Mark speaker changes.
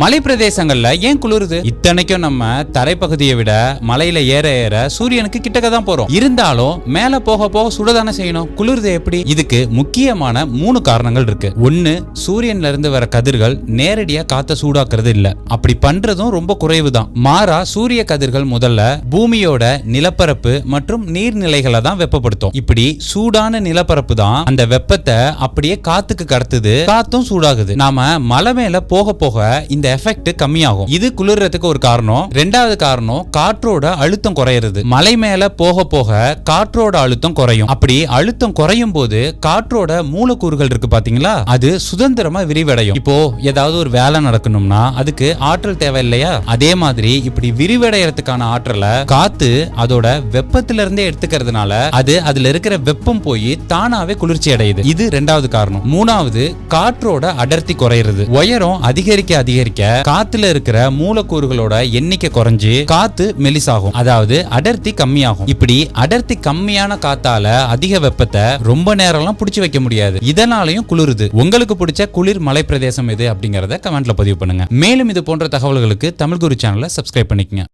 Speaker 1: மலை பிரதேசங்கள்ல ஏன் குளிருது? இத்தனைக்கும் நம்ம தரைப்பகுதியை விட மலையில ஏற ஏற சூரியனுக்கு கிட்டக்க தான் போறோம். இருந்தாலும் மேல போக போக சுடதானே செய்யணும். குளிருது எப்படி? இதுக்கு முக்கியமான 3 காரணங்கள் இருக்கு. ஒன்னு, சூரியன்ல இருந்து வர கதிர்கள் நேரடியா காத்த சூடாக்குறது இல்ல. அப்படி பண்றதும் ரொம்ப குறைவு தான். மாறா சூரிய கதிர்கள் முதல்ல பூமியோட நிலப்பரப்பு மற்றும் நீர்நிலைகளை தான் வெப்பப்படுத்தும். இப்படி சூடான நிலப்பரப்பு தான் அந்த வெப்பத்தை அப்படியே காத்துக்கு கடத்துது. காத்தும் சூடாகுது. நாம மலை மேல போக போக இந்த எஃபெக்ட் கம்மியாகும். இது குளிர்றதுக்கு ஒரு காரணம். ரெண்டாவது காரணம், காற்றோட அழுத்தம் குறையிறது. மலை மேல போக போக காற்றோட அழுத்தம் குறையும். அப்படி அழுத்தம் குறையும் போது காற்றோட மூலக்கூறுகள் இருக்கு பாத்தீங்களா, அது சுதந்திரமா விரிவடையும். இப்போ ஏதாவது ஒரு வேலை நடக்கணும்னா அதுக்கு ஆற்றல் தேவை இல்லையா? அதே மாதிரி இப்படி விரிவடையறதுக்கான ஆற்றலை காத்து அதோட வெப்பத்தில இருந்தே எடுத்துக்கிறதுனால அது அதுல இருக்கிற வெப்பம் போய் தானாவே குளிர்ச்சி அடையுது. இது ரெண்டாவது காரணம். மூணாவது, காற்றோட அடர்த்தி குறையிறது. உயரம் அதிகரிக்க அதிகரிக்க காத்துல இருக்கிற மூலக்கூறுகளோட எண்ணிக்கை குறைஞ்சு காத்து மெலிசாகும். அதாவது அடர்த்தி கம்மியாகும். இப்படி அடர்த்தி கம்மியான காத்தால அதிக வெப்பத்தை ரொம்ப நேரம்லாம் பிடிச்சு வைக்க முடியாது. இதனாலையும் குளிருது. உங்களுக்கு பிடிச்ச குளிர் மலை பிரதேசம் எது அப்படிங்கறத கமெண்ட்ல பதிவு பண்ணுங்க. மேலும் இது போன்ற தகவல்களுக்கு தமிழ் குரு சேனலை சப்ஸ்கிரைப் பண்ணிக்கங்க.